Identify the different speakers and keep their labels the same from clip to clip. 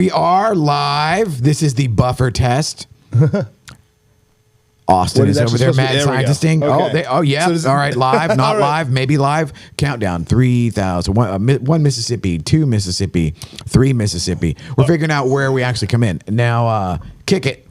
Speaker 1: We are live. This is the buffer test. Austin is over there, mad scientisting.
Speaker 2: Okay.
Speaker 1: Yeah. So all right, live, not live, maybe live. Countdown: 3,000. One Mississippi, 2 Mississippi, 3 Mississippi. We're figuring out where we actually come in now. Kick it.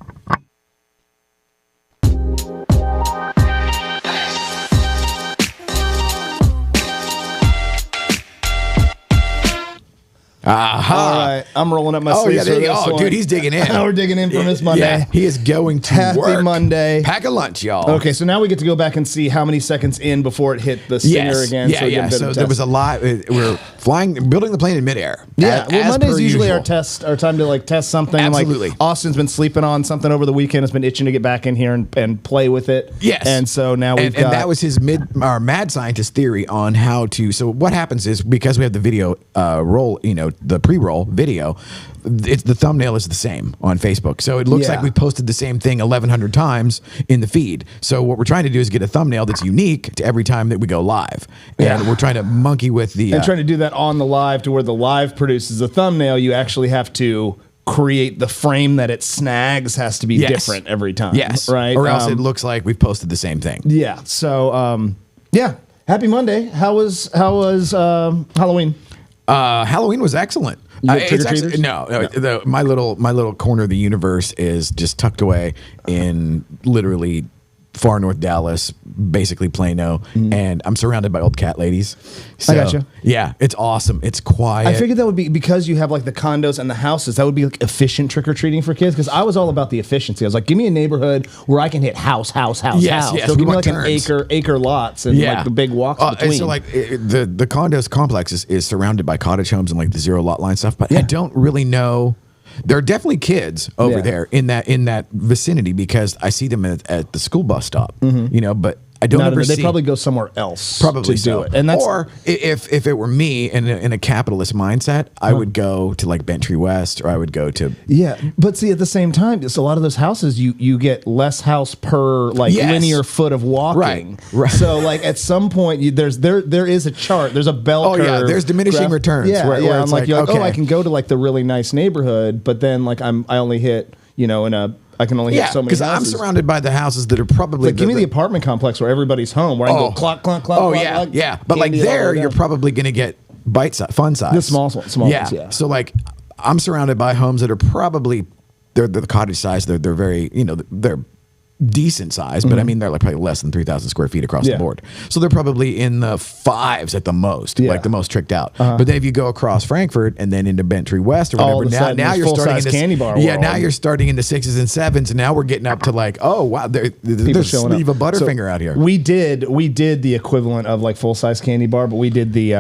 Speaker 1: Aha.
Speaker 2: All right, I'm rolling up my sleeves.
Speaker 1: Dude, he's digging in.
Speaker 2: We're digging in from this Monday.
Speaker 1: Yeah, he is going to
Speaker 2: Happy
Speaker 1: work.
Speaker 2: Monday.
Speaker 1: Pack a lunch, y'all.
Speaker 2: Okay, so now we get to go back and see how many seconds in before it hit the stinger again.
Speaker 1: So there was a lot. We're building the plane in midair.
Speaker 2: Yeah, Monday's usually
Speaker 1: usual.
Speaker 2: our time to test something.
Speaker 1: Absolutely.
Speaker 2: Like Austin's been sleeping on something over the weekend. Has been itching to get back in here and play with it.
Speaker 1: Yes.
Speaker 2: And so now
Speaker 1: and that was his mad scientist theory on how to. So what happens is, because we have the video roll, the pre-roll video, the thumbnail is the same on Facebook. So it looks like we posted the same thing 1,100 times in the feed. So what we're trying to do is get a thumbnail that's unique to every time that we go live. And we're trying to monkey with the...
Speaker 2: and trying to do that on the live, to where the live produces a thumbnail. You actually have to create the frame that it snags has to be different every time.
Speaker 1: Yes.
Speaker 2: Right?
Speaker 1: Or else it looks like we've posted the same thing.
Speaker 2: Yeah. So, happy Monday. How was Halloween?
Speaker 1: Halloween was excellent. My little corner of the universe is just tucked away in literally far north Dallas, basically Plano, and I'm surrounded by old cat ladies. So,
Speaker 2: I gotcha.
Speaker 1: Yeah, it's awesome. It's quiet.
Speaker 2: I figured that would be because you have like the condos and the houses. That would be like efficient trick or treating for kids. Because I was all about the efficiency. I was like, give me a neighborhood where I can hit house.
Speaker 1: Yes,
Speaker 2: So give me like an acre lots and like the big walks between.
Speaker 1: So like the condos complex is surrounded by cottage homes and like the zero lot line stuff. But I don't really know. There are definitely kids over there in that vicinity, because I see them at the school bus stop. But I don't ever see.
Speaker 2: They probably go somewhere else.
Speaker 1: Probably
Speaker 2: to do it. And that's,
Speaker 1: or if it were me in a capitalist mindset, I would go to like Bentry West, or I would go to
Speaker 2: But see, at the same time, it's a lot of those houses you get less house per linear foot of walking.
Speaker 1: Right.
Speaker 2: So like at some point there is a chart. There's a bell curve.
Speaker 1: Oh yeah, there's diminishing returns.
Speaker 2: Yeah,
Speaker 1: where it's
Speaker 2: like you're like, I can go to like the really nice neighborhood, but then like I only hit I can only hit so many houses.
Speaker 1: Because I'm surrounded by the houses that are probably...
Speaker 2: give me the apartment complex where everybody's home, where I can go clock, clock, clock.
Speaker 1: Oh,
Speaker 2: clock,
Speaker 1: yeah. But like there, you're probably going to get bite size, fun size.
Speaker 2: The small ones, yeah.
Speaker 1: So like I'm surrounded by homes that are probably... They're the cottage size. They're very... they're decent size, but I mean they're like probably less than 3,000 square feet across the board. So they're probably in the 5s at the most, like the most tricked out. But then if you go across Frankfurt and then into Bentry West or whatever, now you're starting in
Speaker 2: candy bar.
Speaker 1: Now you're starting into 6s and 7s, and now we're getting up to like, oh wow, there's sleeve of Butterfinger out here.
Speaker 2: We did the equivalent of like full size candy bar, but we did the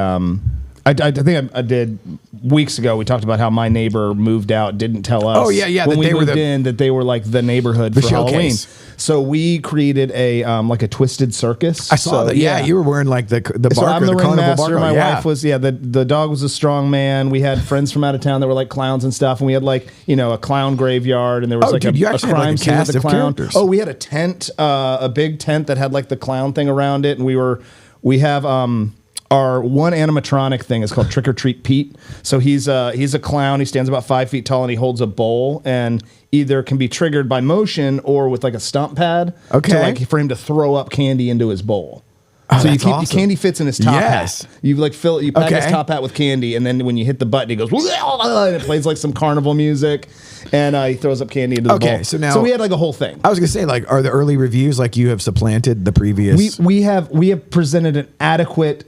Speaker 2: I think I did weeks ago. We talked about how my neighbor moved out, didn't tell us.
Speaker 1: Oh yeah.
Speaker 2: When we moved in, that they were like the neighborhood for Halloween. So we created a like a twisted circus.
Speaker 1: I saw that. Yeah, you were wearing like the barker.
Speaker 2: So I'm the ringmaster. My
Speaker 1: wife
Speaker 2: was the dog was a strong man. We had friends from out of town that were like clowns and stuff, and we had like a clown graveyard, and there was a crime scene with the clown. Oh, we had a tent, a big tent that had like the clown thing around it, and we have our one animatronic thing is called Trick or Treat Pete. So he's a clown. He stands about 5 feet tall and he holds a bowl, and either can be triggered by motion or with like a stump pad.
Speaker 1: Okay.
Speaker 2: For him to throw up candy into his bowl.
Speaker 1: Oh,
Speaker 2: so
Speaker 1: awesome.
Speaker 2: candy fits in his top hat. You like you pack his top hat with candy, and then when you hit the button, he goes and it plays like some carnival music, and he throws up candy into the bowl. So we had like a whole thing.
Speaker 1: I was gonna say, like, are the early reviews like you have supplanted the previous?
Speaker 2: We have presented an adequate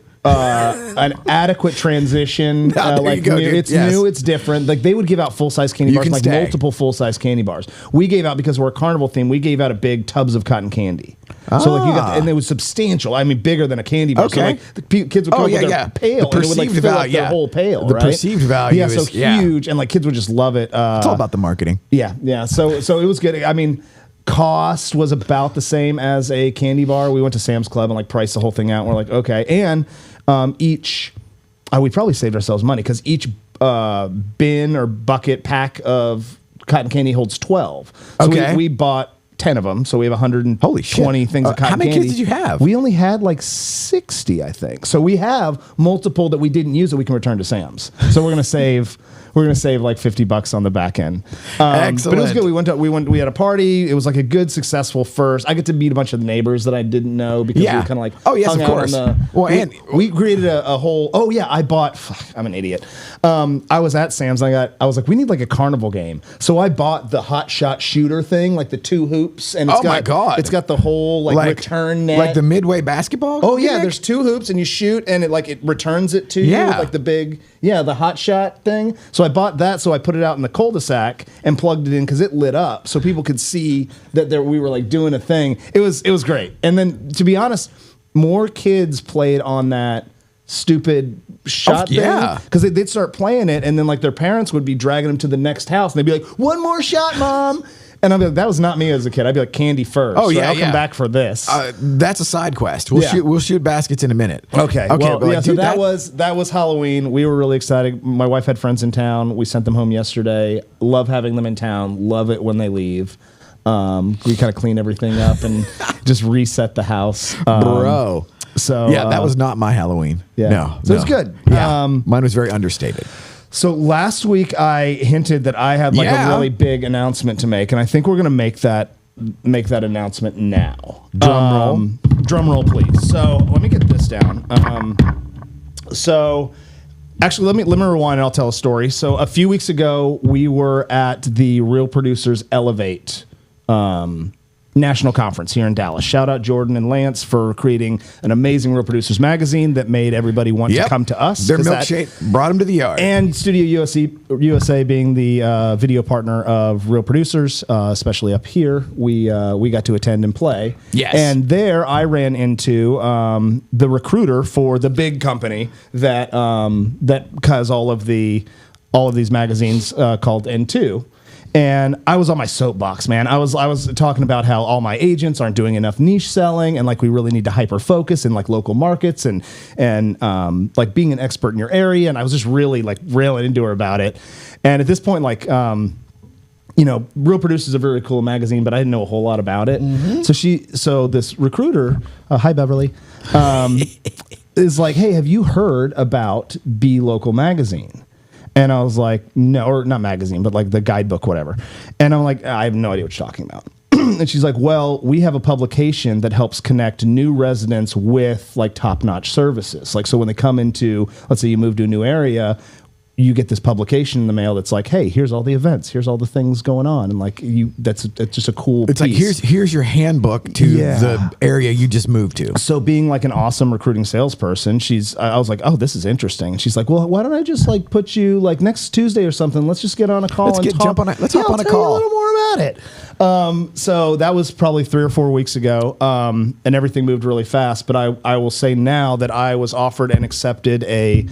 Speaker 2: transition. It's new, it's different. Like they would give out full size candy bars, like multiple full size candy bars. We gave out, because we're a carnival theme, we gave out a big tubs of cotton candy. So like you got, and it was substantial. I mean, bigger than a candy bar. So like the kids would come up with their pail, and it would like fill up their whole pail.
Speaker 1: The perceived value
Speaker 2: is huge, and like kids would just love it. It's
Speaker 1: all about the marketing.
Speaker 2: Yeah. So it was good. I mean, cost was about the same as a candy bar. We went to Sam's Club and like priced the whole thing out. And we're like, okay, and we probably saved ourselves money, because each bin or bucket pack of cotton candy holds 12. So we bought 10 of them, so we have 120 things of cotton candy.
Speaker 1: How many kids did you have?
Speaker 2: We only had like 60, I think. So we have multiple that we didn't use that we can return to Sam's. So we're gonna save gonna save like $50 on the back end.
Speaker 1: Excellent.
Speaker 2: But it was good. We had a party. It was like a good, successful first. I get to meet a bunch of the neighbors that I didn't know because we kind of like hung out on the. We created a whole. Oh yeah, I bought. I'm an idiot. I was at Sam's. I was like, we need like a carnival game. So I bought the hot shot shooter thing, like the 2 hoops, and
Speaker 1: my God,
Speaker 2: it's got the whole like return net,
Speaker 1: like the Midway basketball.
Speaker 2: Oh yeah, there's 2 hoops and you shoot and it returns it to you with like the big the hot shot thing. So I bought that, so I put it out in the cul-de-sac and plugged it in because it lit up so people could see that we were like doing a thing. It was great. And then to be honest, more kids played on that stupid shot thing because they'd start playing it and then like their parents would be dragging them to the next house and they'd be like, one more shot, Mom. And I'd be like, that was not me as a kid. I'd be like, candy first. Oh yeah, I'll come back for this.
Speaker 1: That's a side quest. We'll shoot baskets in a minute.
Speaker 2: Okay. Well, so that was Halloween. We were really excited. My wife had friends in town. We sent them home yesterday. Love having them in town. Love it when they leave. We kind of clean everything up and just reset the house,
Speaker 1: bro.
Speaker 2: So
Speaker 1: that was not my Halloween.
Speaker 2: Yeah.
Speaker 1: No.
Speaker 2: So it's good.
Speaker 1: Yeah. Mine was very understated.
Speaker 2: So last week I hinted that I had a really big announcement to make, and I think we're going to make that announcement now. Drum roll, please. So let me get this down. So actually, let me rewind and I'll tell a story. So a few weeks ago, we were at the Real Producers Elevate National Conference here in Dallas. Shout out Jordan and Lance for creating an amazing Real Producers magazine that made everybody want to come to us.
Speaker 1: Their milkshake brought them to the yard.
Speaker 2: And Studio USA being the video partner of Real Producers, especially up here, we got to attend and play.
Speaker 1: Yes.
Speaker 2: And there I ran into the recruiter for the big company that has all of these magazines called N2. And I was on my soapbox, man. I was talking about how all my agents aren't doing enough niche selling, and like we really need to hyper focus in like local markets and like being an expert in your area. And I was just really like railing into her about it. And at this point, like Real Producers is a very cool magazine, but I didn't know a whole lot about it. Mm-hmm. So this recruiter, hi Beverly, is like, hey, have you heard about Be Local magazine? And I was like, no, or not magazine, but like the guidebook, whatever. And I'm like, I have no idea what you're talking about. And she's like, well, we have a publication that helps connect new residents with like top-notch services. Like, so when they come into, let's say you move to a new area, you get this publication in the mail that's like, hey, here's all the events, here's all the things going on, and like that's just a cool piece.
Speaker 1: Like here's your handbook to the area you just moved to.
Speaker 2: So being like an awesome recruiting salesperson, I was like, oh, this is interesting. And she's like, well, why don't I just like put you like next Tuesday or something? Let's just get on a call. Let's hop on a call.
Speaker 1: I'll
Speaker 2: tell you a little more about it. So that was probably 3 or 4 weeks ago, and everything moved really fast. But I will say now that I was offered and accepted a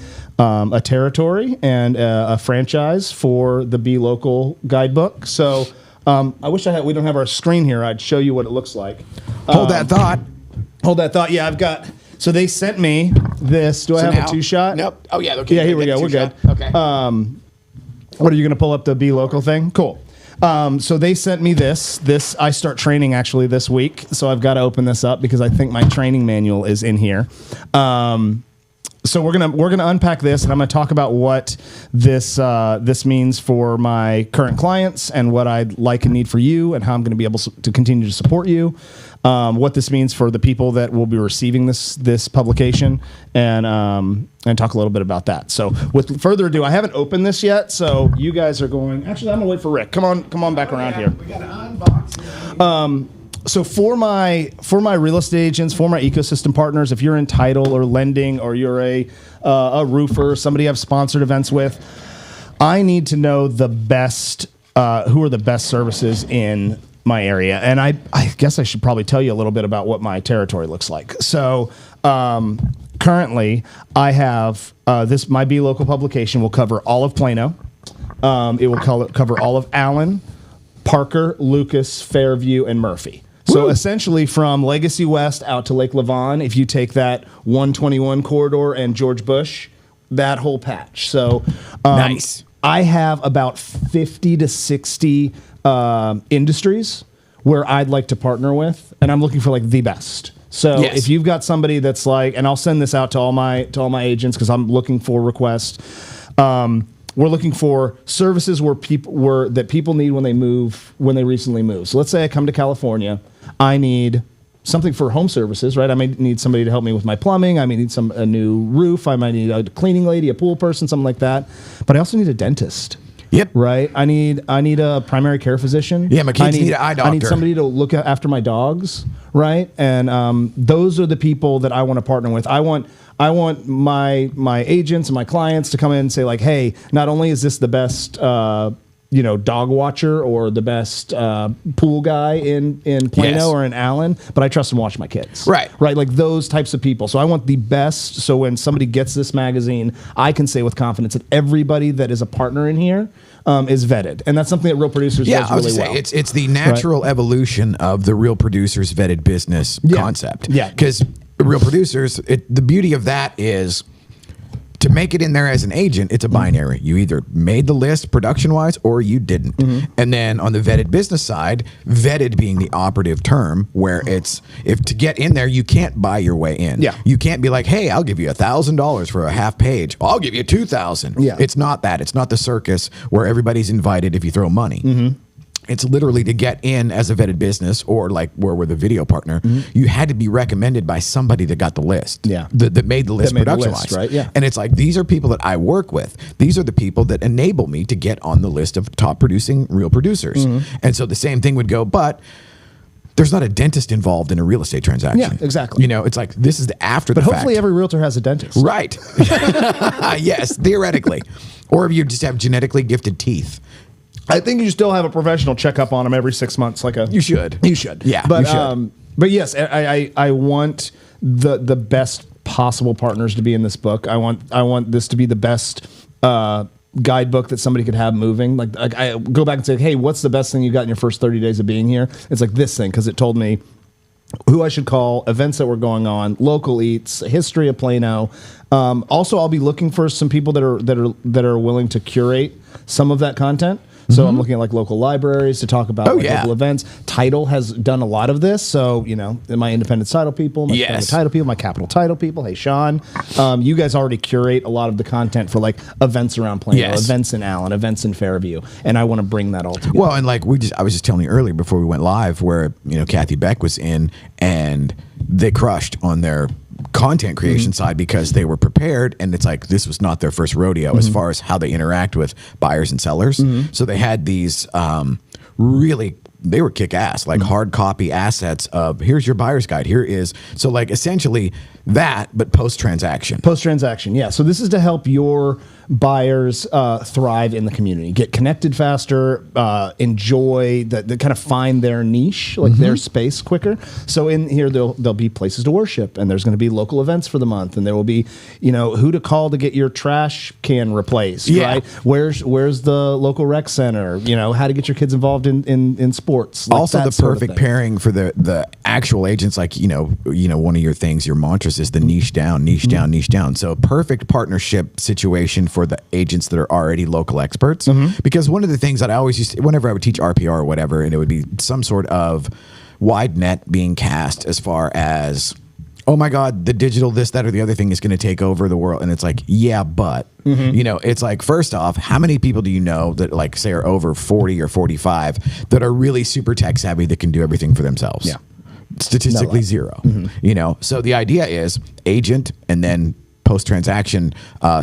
Speaker 2: territory and a franchise for the Be Local guidebook. So I wish we don't have our screen here. I'd show you what it looks like.
Speaker 1: Hold that thought.
Speaker 2: Yeah, I've got. So they sent me this. Do I have a 2-shot?
Speaker 1: Nope. Oh yeah. Okay.
Speaker 2: Yeah. Here we go. We're good.
Speaker 1: Okay.
Speaker 2: What are you going to pull up the Be Local thing? Cool. So they sent me this. I start training actually this week. So I've got to open this up because I think my training manual is in here. So we're gonna unpack this, and I'm gonna talk about what this means for my current clients and what I'd like and need for you, and how I'm gonna be able to continue to support you. What this means for the people that will be receiving this publication, and talk a little bit about that. So with further ado, I haven't opened this yet, so you guys are going. Actually, I'm gonna wait for Rick. Come on back around here.
Speaker 1: We got an unboxing.
Speaker 2: So for my real estate agents, for my ecosystem partners, if you're in title or lending, or you're a roofer, somebody I've sponsored events with, I need to know the best, who are the best services in my area. And I guess I should probably tell you a little bit about what my territory looks like. So currently I have my Be Local publication will cover all of Plano. It will cover all of Allen, Parker, Lucas, Fairview, and Murphy. So essentially from Legacy West out to Lake Lavon, if you take that 121 corridor and George Bush, that whole patch. So
Speaker 1: nice.
Speaker 2: I have about 50 to 60 industries where I'd like to partner with, and I'm looking for like the best. So if you've got somebody that's like, and I'll send this out to all my agents because I'm looking for requests. we're looking for services that people need when they recently move. So let's say I come to California, I need something for home services, right? I might need somebody to help me with my plumbing. I may need a new roof. I might need a cleaning lady, a pool person, something like that. But I also need a dentist.
Speaker 1: Yep.
Speaker 2: Right. I need a primary care physician.
Speaker 1: Yeah, my kids need an eye doctor.
Speaker 2: I need somebody to look after my dogs. Right. And those are the people that I want to partner with. I want my agents and my clients to come in and say like, hey, not only is this the best dog watcher or the best pool guy in Plano or in Allen, but I trust him to watch my kids.
Speaker 1: Right.
Speaker 2: Like those types of people. So I want the best. So when somebody gets this magazine, I can say with confidence that everybody that is a partner in here is vetted. And that's something that Real Producers does really well.
Speaker 1: It's the natural evolution of the Real Producers vetted business concept.
Speaker 2: Yeah.
Speaker 1: Because Real Producers, the beauty of that is, to make it in there as an agent, it's a binary. You either made the list production-wise or you didn't. Mm-hmm. And then on the vetted business side, vetted being the operative term, where it's, if to get in there, you can't buy your way in.
Speaker 2: Yeah.
Speaker 1: You can't be like, hey, I'll give you $1,000 for a half page. I'll give you $2,000.
Speaker 2: Yeah.
Speaker 1: It's not that. It's not the circus where everybody's invited if you throw money. Mm-hmm. It's literally to get in as a vetted business, or like where we're the video partner, you had to be recommended by somebody that got the list.
Speaker 2: Yeah.
Speaker 1: That made the list production-wise.
Speaker 2: Right? Yeah.
Speaker 1: And it's like, these are people that I work with. These are the people that enable me to get on the list of top producing Real Producers. Mm-hmm. And so the same thing would go, but there's not a dentist involved in a real estate transaction.
Speaker 2: Yeah, exactly.
Speaker 1: It's like, this is the after the
Speaker 2: fact. But hopefully
Speaker 1: fact.
Speaker 2: every realtor has a dentist.
Speaker 1: Right. Yes, theoretically. Or if you just have genetically gifted teeth.
Speaker 2: I think you still have a professional checkup on them every 6 months.
Speaker 1: You should.
Speaker 2: You should.
Speaker 1: Yeah.
Speaker 2: But
Speaker 1: you should.
Speaker 2: But yes, I want the best possible partners to be in this book. I want this to be the best guidebook that somebody could have moving. Like I go back and say, hey, what's the best thing you got in your first 30 days of being here? It's like this thing, because it told me who I should call, events that were going on, local eats, history of Plano. Also, I'll be looking for some people that are willing to curate some of that content. So I'm looking at like local libraries to talk about local events. Title has done a lot of this. So, my independent title people, my title people, my capital title people. Hey, Sean, you guys already curate a lot of the content for like events around Plano, events in Allen, events in Fairview. And I want to bring that all together.
Speaker 1: Well, and like I was just telling you earlier before we went live where, Kathy Beck was in and they crushed on their content creation side because they were prepared, and it's like this was not their first rodeo as far as how they interact with buyers and sellers. So they had these they were kick ass, like hard copy assets of here's your buyer's guide. Here is, so like essentially that, but post-transaction.
Speaker 2: Post-transaction, yeah. So this is to help your buyers thrive in the community, get connected faster, enjoy, the kind of find their niche, like their space quicker. So in here, there'll be places to worship, and there's going to be local events for the month, and there will be, who to call to get your trash can replaced, right? Where's the local rec center? How to get your kids involved in sports. Like
Speaker 1: also, the perfect pairing for the actual agents, like one of your things, your mantras is the niche down, niche down, niche down. So perfect partnership situation for the agents that are already local experts. Because one of the things that I always used to, whenever I would teach RPR or whatever, and it would be some sort of wide net being cast as far as, oh my God, the digital this, that, or the other thing is going to take over the world. And it's like, yeah, but, it's like, first off, how many people do you know that like say are over 40 or 45 that are really super tech savvy that can do everything for themselves?
Speaker 2: Yeah.
Speaker 1: Statistically zero. So the idea is agent and then post-transaction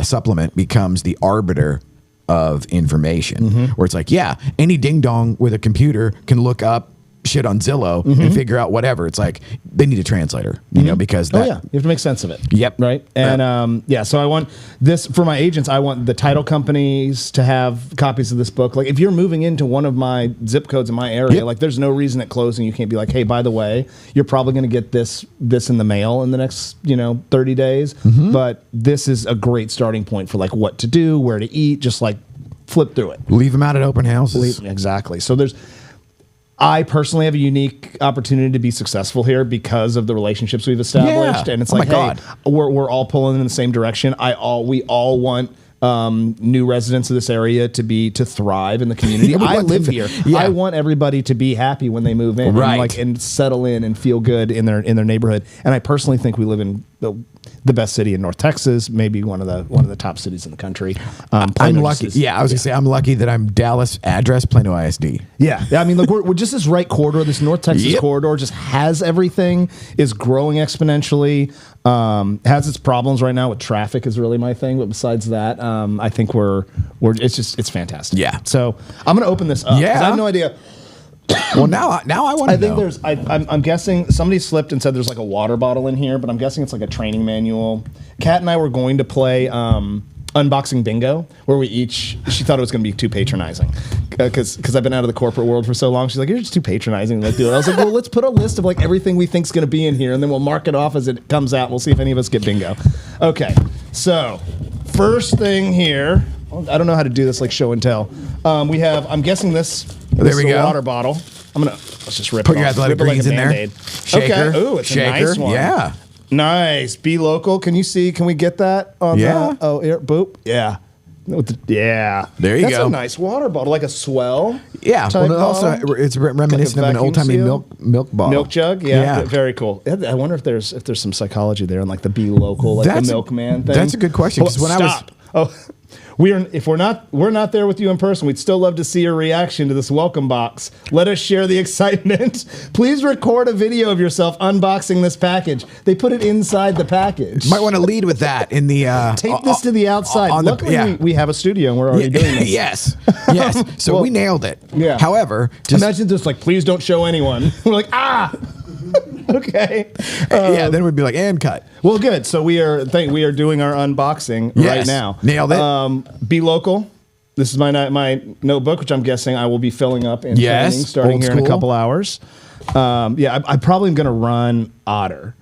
Speaker 1: supplement becomes the arbiter of information, where it's like, any ding dong with a computer can look up shit on Zillow and figure out whatever. It's like they need a translator, because
Speaker 2: you have to make sense of it.
Speaker 1: Yep.
Speaker 2: Right. And so I want this for my agents. I want the title companies to have copies of this book. Like if you're moving into one of my zip codes in my area, like there's no reason at closing you can't be like, hey, by the way, you're probably going to get this in the mail in the next 30 days. But this is a great starting point for like what to do, where to eat, just like flip through it.
Speaker 1: Leave them out at open houses.
Speaker 2: Exactly. So I personally have a unique opportunity to be successful here because of the relationships we've established, and it's we're all pulling in the same direction. We all want new residents of this area to thrive in the community. I live here. I want everybody to be happy when they move in, and settle in and feel good in their neighborhood. And I personally think we live in the best city in North Texas, maybe one of the top cities in the country.
Speaker 1: I'm lucky. I was gonna say I'm lucky that I'm Dallas address, Plano ISD.
Speaker 2: Yeah. I mean, look, we're just this right corridor. This North Texas corridor just has everything. Is growing exponentially. Has its problems right now with traffic is really my thing, but besides that, I think it's fantastic.
Speaker 1: Yeah.
Speaker 2: So I'm gonna open this up.
Speaker 1: Yeah.
Speaker 2: I have no idea.
Speaker 1: Well, now I want to know.
Speaker 2: I'm guessing somebody slipped and said there's like a water bottle in here, but I'm guessing it's like a training manual. Kat and I were going to play unboxing bingo, where she thought it was going to be too patronizing, because I've been out of the corporate world for so long. She's like, you're just too patronizing. Let's do it. I was like, well, let's put a list of like everything we think's going to be in here, and then we'll mark it off as it comes out. We'll see if any of us get bingo. Okay, so first thing here. I don't know how to do this like show and tell. We have, I'm guessing this is a water bottle. Let's just rip it off.
Speaker 1: Put your athletic greens in there.
Speaker 2: Shaker. Okay. Ooh, it's a nice one.
Speaker 1: Yeah.
Speaker 2: Nice. Be local. Can you see? Can we get that on the? Oh, here. Boop. Yeah. Yeah.
Speaker 1: There you go.
Speaker 2: That's a nice water bottle, like a Swell.
Speaker 1: Yeah. Well, also, it's reminiscent of an old-timey milk bottle.
Speaker 2: Milk jug. Yeah. Very cool. I wonder if there's some psychology there in like the be local, like the milkman thing.
Speaker 1: That's a good question. Because when
Speaker 2: stop. If we're not there with you in person, we'd still love to see your reaction to this welcome box. Let us share the excitement. Please record a video of yourself unboxing this package. They put it inside the package.
Speaker 1: Might want to lead with that in the
Speaker 2: tape this to the outside. Luckily, we have a we and we're already doing this.
Speaker 1: Yes. So we nailed it.
Speaker 2: Yeah.
Speaker 1: However,
Speaker 2: imagine just like, please don't show anyone. We're like, okay.
Speaker 1: Then we'd be like, and cut.
Speaker 2: Well, good. So we are doing our unboxing right now.
Speaker 1: Nailed it.
Speaker 2: Be local. This is my notebook, which I'm guessing I will be filling up in training starting here in a couple hours. I probably am going to run Otter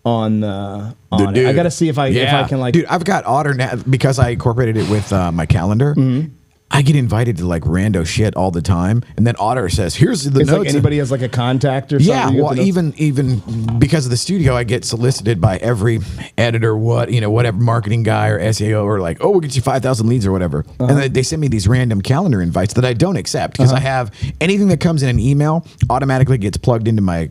Speaker 2: on it. I got to see if I can like.
Speaker 1: Dude, I've got Otter now because I incorporated it with my calendar. Mm-hmm. I get invited to like rando shit all the time, and then Otter says, "Here's the notes."
Speaker 2: Like anybody has like a contact or something.
Speaker 1: Yeah, well, even because of the studio, I get solicited by every editor, whatever marketing guy or SEO, or like, we'll get you 5,000 leads or whatever, and they send me these random calendar invites that I don't accept because I have anything that comes in an email automatically gets plugged into my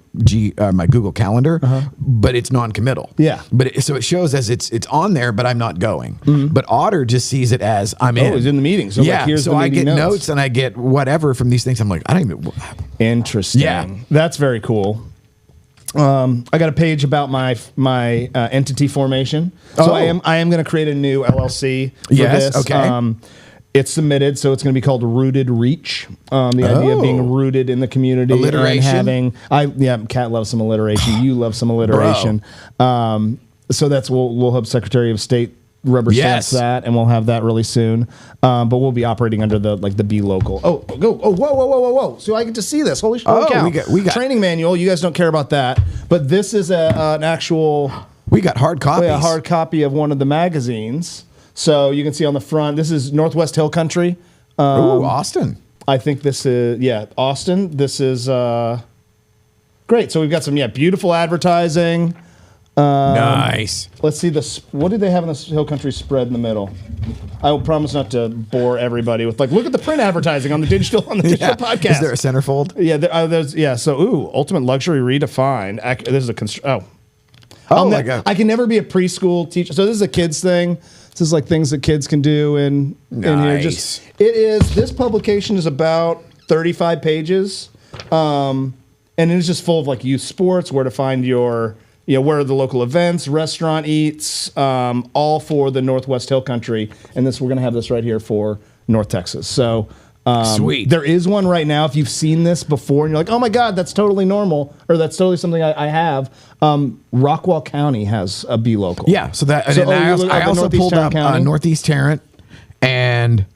Speaker 1: my Google Calendar, but it's non-committal.
Speaker 2: Yeah,
Speaker 1: so it shows as it's on there, but I'm not going. Mm-hmm. But Otter just sees it as I'm in.
Speaker 2: Oh, it's in the meeting. So
Speaker 1: yeah. So I get notes and I get whatever from these things. I'm like, I don't even.
Speaker 2: Interesting.
Speaker 1: Yeah,
Speaker 2: that's very cool. I got a page about my entity formation. So I am going to create a new LLC for this.
Speaker 1: Okay.
Speaker 2: It's submitted, so it's going to be called Rooted Reach. The idea of being rooted in the community,
Speaker 1: alliteration.
Speaker 2: And Kat loves some alliteration. You love some alliteration. So that's we'll have Secretary of State rubber stamps that, and we'll have that really soon. But we'll be operating under the Be Local. Whoa! So I get to see this. Holy cow! We got training manual. You guys don't care about that, but this is an actual.
Speaker 1: We got hard copies.
Speaker 2: A hard copy of one of the magazines. So you can see on the front. This is Northwest Hill Country.
Speaker 1: Austin.
Speaker 2: I think this is Austin. This is great. So we've got some beautiful advertising.
Speaker 1: Nice.
Speaker 2: Let's see this. What do they have in this Hill Country spread in the middle? I will promise not to bore everybody with look at the print advertising on the digital podcast.
Speaker 1: Is there a centerfold?
Speaker 2: Yeah, there's So ultimate luxury redefined. This is a I can never be a preschool teacher. So this is a kids thing. This is like things that kids can do in here. This publication is about 35 pages, and it's just full of like youth sports, where to find your. Where are the local events, restaurant eats, all for the Northwest Hill Country. And we're going to have this right here for North Texas. So
Speaker 1: sweet.
Speaker 2: There is one right now. If you've seen this before and you're like, oh my God, that's totally normal, or that's totally something I have. Rockwall County has a Be Local.
Speaker 1: Yeah. So that I also pulled up Northeast Tarrant, and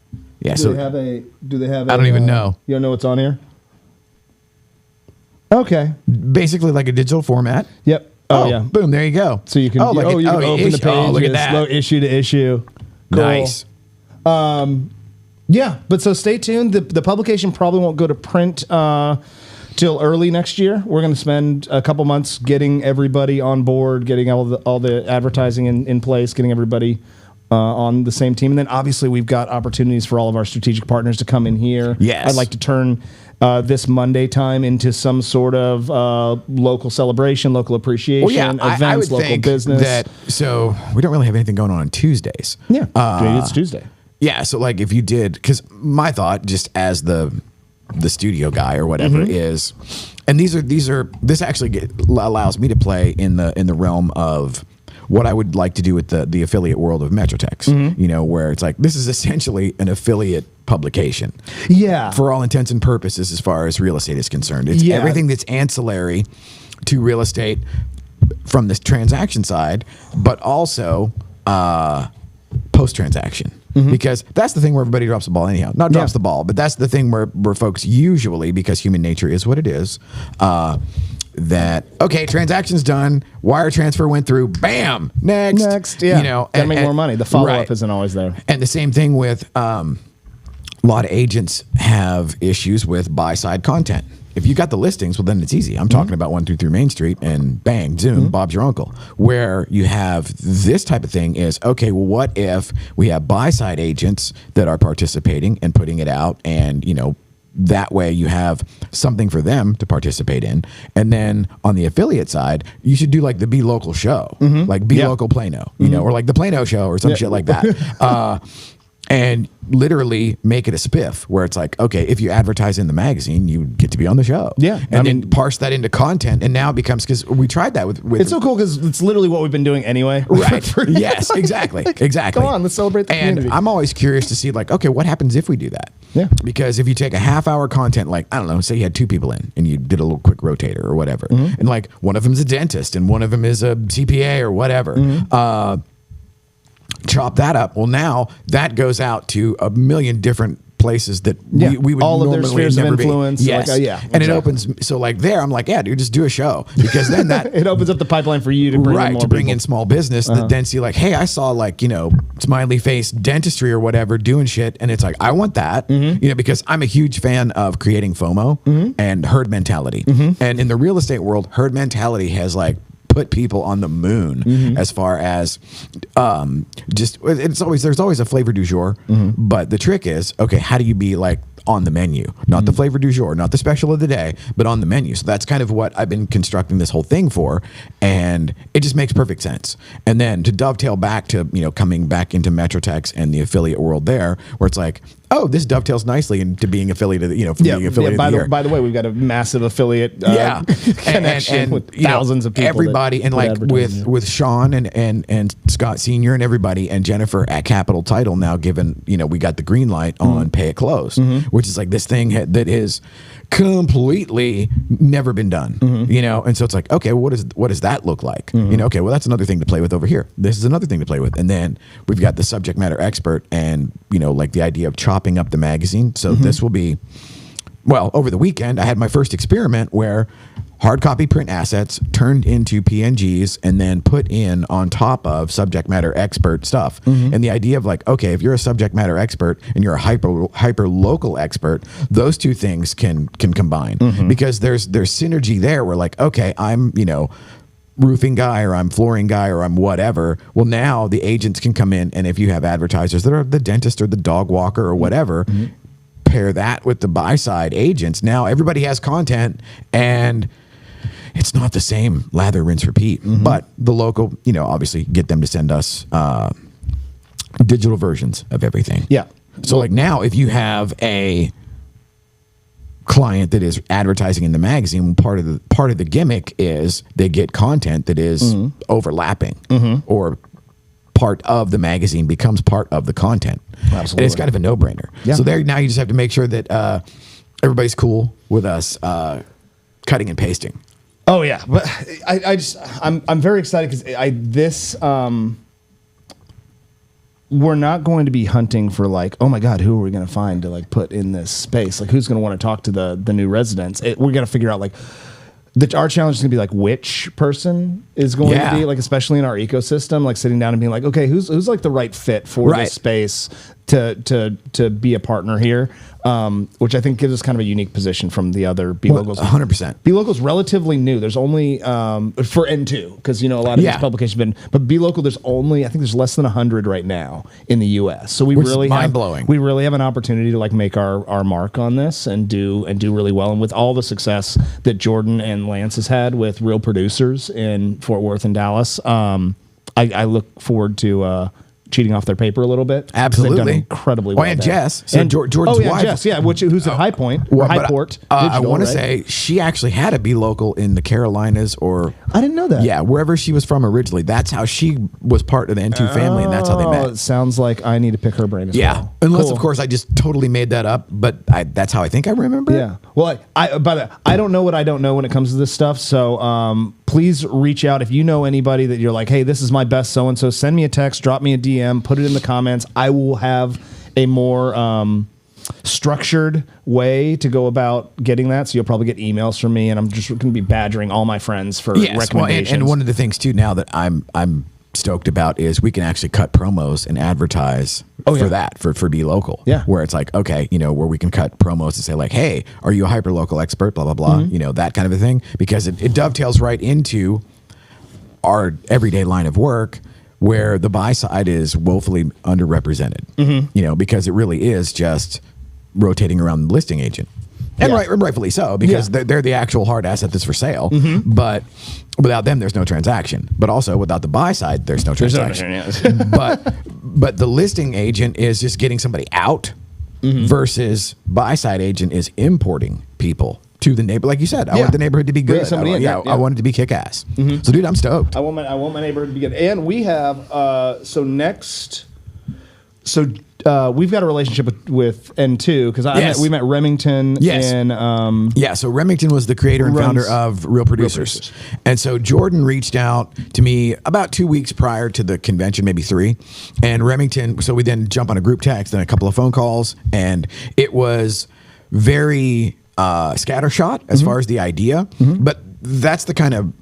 Speaker 2: do they have?
Speaker 1: I don't even know.
Speaker 2: You don't know what's on here? Okay.
Speaker 1: Basically like a digital format.
Speaker 2: Yep.
Speaker 1: Oh yeah! Boom! There you go.
Speaker 2: So you can open the page.
Speaker 1: Look at that!
Speaker 2: Issue to issue. Cool.
Speaker 1: Nice.
Speaker 2: But so stay tuned. The publication probably won't go to print till early next year. We're going to spend a couple months getting everybody on board, getting all the advertising in place, getting everybody on the same team. And then obviously we've got opportunities for all of our strategic partners to come in here.
Speaker 1: Yes.
Speaker 2: I'd like to turn this Monday time into some sort of local celebration, local appreciation, events,
Speaker 1: I would
Speaker 2: local
Speaker 1: think
Speaker 2: business.
Speaker 1: That, so we don't really have anything going on Tuesdays.
Speaker 2: Yeah, it's Tuesday.
Speaker 1: Yeah, so like if you did, because my thought, just as the studio guy or whatever, is, and this actually allows me to play in the realm of what I would like to do with the affiliate world of Metrotex, you know, where it's like, this is essentially an affiliate publication.
Speaker 2: Yeah.
Speaker 1: For all intents and purposes, as far as real estate is concerned. It's everything that's ancillary to real estate from this transaction side, but also post-transaction. Because that's the thing where everybody drops the ball anyhow. Not drops the ball, but that's the thing where folks usually, because human nature is what it is, that, okay, transaction's done, wire transfer went through, bam, next,
Speaker 2: yeah.
Speaker 1: You know,
Speaker 2: gotta make more money. The follow-up isn't always there.
Speaker 1: And the same thing with a lot of agents have issues with buy-side content. If you got the listings, well, then it's easy. I'm talking about 123 Main Street, and bang, zoom, Bob's your uncle. Where you have this type of thing is, okay, well, what if we have buy-side agents that are participating and putting it out, and, you know, that way you have something for them to participate in. And then on the affiliate side, you should do like the Be Local show, like Be Local Plano, you know, or like the Plano show or some shit like that. And literally make it a spiff where it's like, okay, if you advertise in the magazine, you get to be on the show.
Speaker 2: Yeah.
Speaker 1: And then parse that into content. And now it becomes, because we tried that with
Speaker 2: it's so cool because it's literally what we've been doing anyway.
Speaker 1: Right. Yes, exactly. Exactly.
Speaker 2: Come on, let's celebrate the community.
Speaker 1: And I'm always curious to see, like, okay, what happens if we do that?
Speaker 2: Yeah.
Speaker 1: Because if you take a half-hour content, like, I don't know, say you had 2 people in and you did a little quick rotator or whatever, and like one of them is a dentist and one of them is a CPA or whatever, chop that up. Well, now that goes out to a million different places that we would
Speaker 2: all of
Speaker 1: normally
Speaker 2: their spheres
Speaker 1: never
Speaker 2: of influence.
Speaker 1: Be. Yes. And it opens. So like there, I'm like, yeah, dude, just do a show, because then that
Speaker 2: it opens up the pipipeline for you to bring in more
Speaker 1: bring in small business that then see like, hey, I saw like, you know, smiley face dentistry or whatever doing shit, and it's like, I want that, you know, because I'm a huge fan of creating FOMO and herd mentality, and in the real estate world, herd mentality has like put people on the moon as far as just there's always a flavor du jour, but the trick is, okay, how do you be like on the menu, not the flavor du jour, not the special of the day, but on the menu. So that's kind of what I've been constructing this whole thing for, and it just makes perfect sense. And then to dovetail back to, you know, coming back into Metrotex and the affiliate world there, where it's like, oh, this dovetails nicely into being affiliated, you know, from being affiliated.
Speaker 2: By the way, we've got a massive affiliate connection and with thousands of people.
Speaker 1: Everybody, and like with Sean and Scott Sr. and everybody, and Jennifer at Capital Title now given, you know, we got the green light on Pay It Close, which is like this thing that is completely never been done, you know? And so it's like, okay, what does that look like? You know, okay, well, that's another thing to play with over here. This is another thing to play with. And then we've got the subject matter expert and, you know, like the idea of chopping up the magazine. So this will be, well, over the weekend, I had my first experiment where hard copy print assets turned into PNGs and then put in on top of subject matter expert stuff. And the idea of like, okay, if you're a subject matter expert and you're a hyper local expert, those two things can combine, because there's synergy there where like, okay, I'm, you know, roofing guy or I'm flooring guy or I'm whatever. Well, now the agents can come in, and if you have advertisers that are the dentist or the dog walker or whatever, pair that with the buy side agents. Now everybody has content, and it's not the same lather, rinse, repeat, but the local, you know, obviously get them to send us digital versions of everything.
Speaker 2: Yeah.
Speaker 1: So like now, if you have a client that is advertising in the magazine, part of the gimmick is they get content that is overlapping, or part of the magazine becomes part of the content.
Speaker 2: Absolutely.
Speaker 1: And it's kind of a no-brainer. Yeah. So there, now you just have to make sure that everybody's cool with us cutting and pasting.
Speaker 2: Oh yeah, but I'm very excited because we're not going to be hunting for like, oh my God, who are we going to find to like put in this space? Like, who's going to want to talk to the new residents? We're going to figure out like our challenge is going to be like which person is going to be like, especially in our ecosystem, like sitting down and being like, okay, who's like the right fit for this space, to be a partner here, which I think gives us kind of a unique position from the other B locals.
Speaker 1: 100%.
Speaker 2: B local is relatively new. There's only for N2 because a lot of these publications have been, but B local there's less than 100 right now in the U.S. So we really
Speaker 1: mind blowing.
Speaker 2: We really have an opportunity to make our mark on this and do really well. And with all the success that Jordan and Lance has had with real producers in Fort Worth and Dallas, I look forward to cheating off their paper a little bit.
Speaker 1: Absolutely.
Speaker 2: They've done incredibly well.
Speaker 1: And Jess. So and, Jordan's wife.
Speaker 2: Jess, who's at High Point, Highport.
Speaker 1: I want to say she actually had a B local in the Carolinas or...
Speaker 2: I didn't know that.
Speaker 1: Yeah, wherever she was from originally. That's how she was part of the N2 family, and that's how they met.
Speaker 2: It sounds like I need to pick her brain as well.
Speaker 1: Unless, of course, I just totally made that up, but that's how I think I remember it.
Speaker 2: Yeah. Well, I don't know what I don't know when it comes to this stuff, so please reach out. If you know anybody that you're like, hey, this is my best so-and-so, send me a text, drop me a DM, put it in the comments. I will have a more structured way to go about getting that. So you'll probably get emails from me, and I'm just going to be badgering all my friends for recommendations.
Speaker 1: And one of the things, too, now that I'm stoked about is we can actually cut promos and advertise for Be Local.
Speaker 2: Yeah.
Speaker 1: Where it's like, okay, where we can cut promos and say like, hey, are you a hyper-local expert? Blah, blah, blah. Mm-hmm. That kind of a thing. Because it dovetails right into our everyday line of work where the buy side is woefully underrepresented, because it really is just rotating around the listing agent. And rightfully so, because they're the actual hard asset that's for sale. Mm-hmm. But without them, there's no transaction. But also without the buy side, there's no transaction. But the listing agent is just getting somebody out versus buy side agent is importing people to the neighbor. Like you said, I want the neighborhood to be good. I want it to be kick ass. Mm-hmm. So, dude, I'm stoked.
Speaker 2: I want my neighborhood to be good. And we have we've got a relationship with N2 because we met Remington.
Speaker 1: Yes. So Remington was the creator and founder of Real Producers. And so Jordan reached out to me about 2 weeks prior to the convention, maybe 3. And Remington, so we then jump on a group text and a couple of phone calls. And it was very scattershot as far as the idea. Mm-hmm. But that's the kind of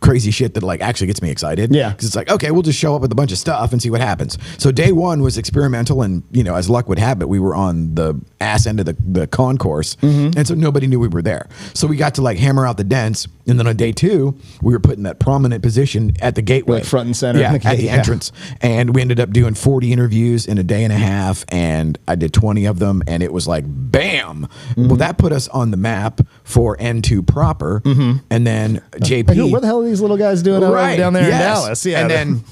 Speaker 1: crazy shit that actually gets me excited.
Speaker 2: Yeah.
Speaker 1: Because it's like, okay, we'll just show up with a bunch of stuff and see what happens. So day one was experimental, and as luck would have it, we were on the ass end of the concourse. Mm-hmm. And so nobody knew we were there. So we got to hammer out the dents, and then on day 2, we were put in that prominent position at the gateway.
Speaker 2: Front and center.
Speaker 1: Yeah, at the entrance. And we ended up doing 40 interviews in a day and a half, and I did 20 of them, and it was like, bam! Mm-hmm. Well, that put us on the map for N2 proper, and then JP...
Speaker 2: What the hell are these little guys doing down there in Dallas?
Speaker 1: Yeah, and then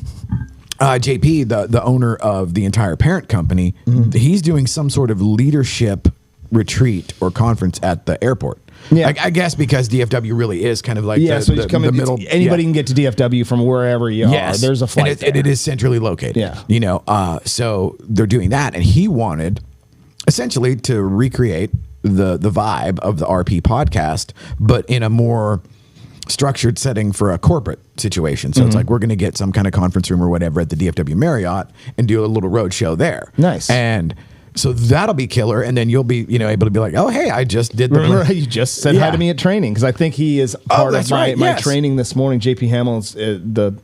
Speaker 1: JP, the owner of the entire parent company, he's doing some sort of leadership retreat or conference at the airport. Yeah, I guess because DFW really is kind of like the middle.
Speaker 2: Anybody can get to DFW from wherever you are. There's a flight,
Speaker 1: and it is centrally located.
Speaker 2: Yeah,
Speaker 1: so they're doing that, and he wanted essentially to recreate the vibe of the RP podcast, but in a more structured setting for a corporate situation. So it's like we're going to get some kind of conference room or whatever at the DFW Marriott and do a little road show there.
Speaker 2: Nice.
Speaker 1: And so that'll be killer. And then you'll be able to be like, oh, hey, I just did the...
Speaker 2: Remember you just said hi to me at training, because I think he is part of my training this morning. JP Hamill's the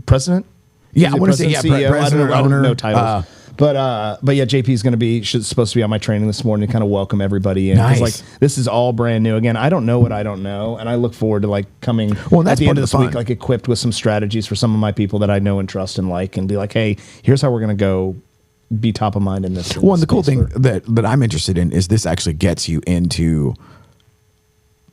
Speaker 2: president?
Speaker 1: Yeah, I want to say
Speaker 2: CEO?
Speaker 1: president,
Speaker 2: I don't
Speaker 1: owner.
Speaker 2: know titles. But yeah, JP is going to be supposed to be on my training this morning to kind of welcome everybody in.
Speaker 1: Nice.
Speaker 2: This is all brand new. Again, I don't know what I don't know, and I look forward to coming at the end of this week, equipped with some strategies for some of my people that I know and trust and and be like, hey, here's how we're going to go be top of mind in this.
Speaker 1: Well, and the cool thing that I'm interested in is this actually gets you into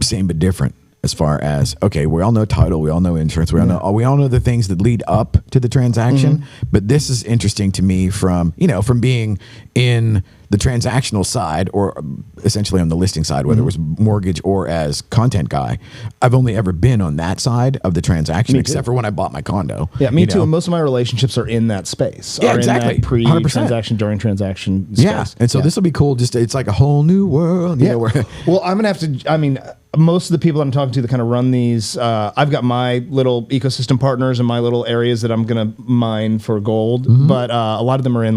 Speaker 1: same but different. As far as, okay, we all know title, we all know insurance, we all know the things that lead up to the transaction. But this is interesting to me from being in the transactional side, or essentially on the listing side, whether it was mortgage or as content guy. I've only ever been on that side of the transaction, except for when I bought my condo.
Speaker 2: Yeah, me too. And most of my relationships are in that space.
Speaker 1: Yeah, exactly.
Speaker 2: In that pre-transaction, 100%. During transaction space.
Speaker 1: Yeah, and so this will be cool. It's like a whole new world.
Speaker 2: Well, I'm gonna have to. Most of the people that I'm talking to that kind of run these, I've got my little ecosystem partners and my little areas that I'm going to mine for gold. But a lot of them are in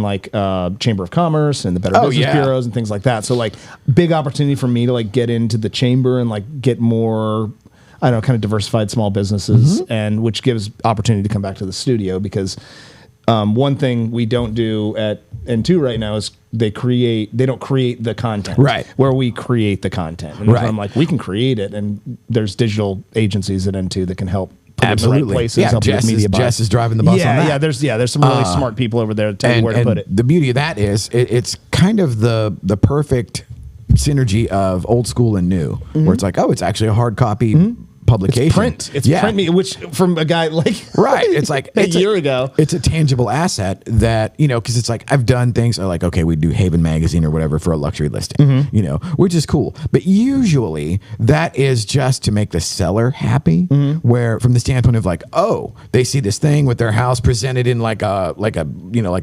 Speaker 2: Chamber of Commerce and the Better Business Bureaus and things like that. So big opportunity for me to get into the chamber and get more, kind of diversified small businesses, and which gives opportunity to come back to the studio because one thing we don't do at and two right now is they don't create the content,
Speaker 1: right?
Speaker 2: Where we create the content, and I'm like, we can create it, and there's digital agencies at N2 that can help. Put Absolutely. It in the right places,
Speaker 1: yeah, Jess is driving the bus on that.
Speaker 2: There's some really smart people over there to tell you where to put it.
Speaker 1: The beauty of that is it's kind of the perfect synergy of old school and new, where it's like, oh, it's actually a hard copy publication.
Speaker 2: It's print, which from a guy like
Speaker 1: right. It's like
Speaker 2: a year ago.
Speaker 1: It's a tangible asset that, because it's like I've done things like, okay, we do Haven magazine or whatever for a luxury listing, which is cool. But usually that is just to make the seller happy, where from the standpoint of like, oh, they see this thing with their house presented in like a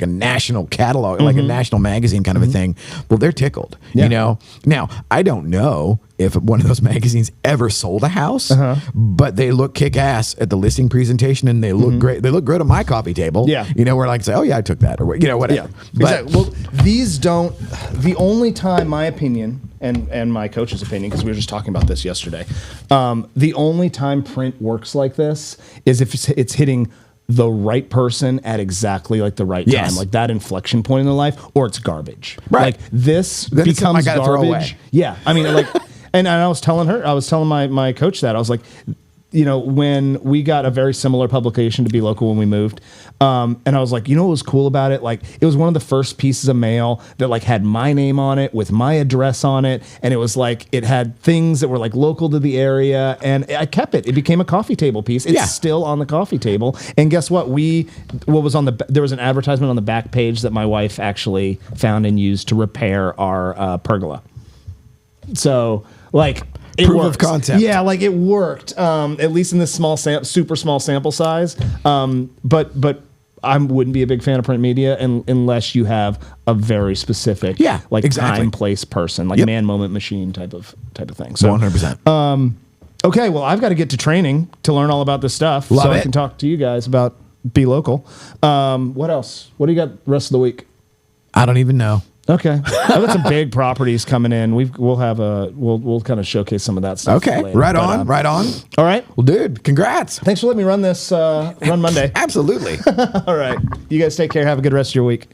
Speaker 1: national catalog, like a national magazine kind of a thing. Well, they're tickled, Now, I don't know if one of those magazines ever sold a house, but they look kick ass at the listing presentation and they look great. They look good on my coffee table. Yeah. Where like say, oh yeah, I took that or whatever. Yeah.
Speaker 2: But exactly. Well, these don't, the only time, my opinion and my coach's opinion, because we were just talking about this yesterday, the only time print works like this is if it's hitting the right person at exactly like the right time, like that inflection point in their life, or it's garbage.
Speaker 1: Right.
Speaker 2: Like this then becomes garbage. Yeah. I mean, like, and I was telling my coach that I was like, when we got a very similar publication to Be Local when we moved, and I was like, what was cool about it? Like, it was one of the first pieces of mail that like had my name on it with my address on it, and it was like it had things that were like local to the area, and I kept it. It became a coffee table piece. It's still on the coffee table, and guess what? There was an advertisement on the back page that my wife actually found and used to repair our pergola. So like.
Speaker 1: Proof of concept.
Speaker 2: Yeah, like it worked, at least in this super small sample size. But I wouldn't be a big fan of print media unless you have a very specific, time, place person, like man, moment, machine type of thing. So
Speaker 1: 100%.
Speaker 2: Okay, well, I've got to get to training to learn all about this stuff, I can talk to you guys about Be Local. What else? What do you got the rest of the week?
Speaker 1: I don't even know.
Speaker 2: Okay, I've got some big properties coming in. We'll kind of showcase some of that stuff.
Speaker 1: Okay, later. Right on.
Speaker 2: All right.
Speaker 1: Well, dude, congrats.
Speaker 2: Thanks for letting me run this. Run Monday.
Speaker 1: Absolutely.
Speaker 2: All right. You guys take care. Have a good rest of your week.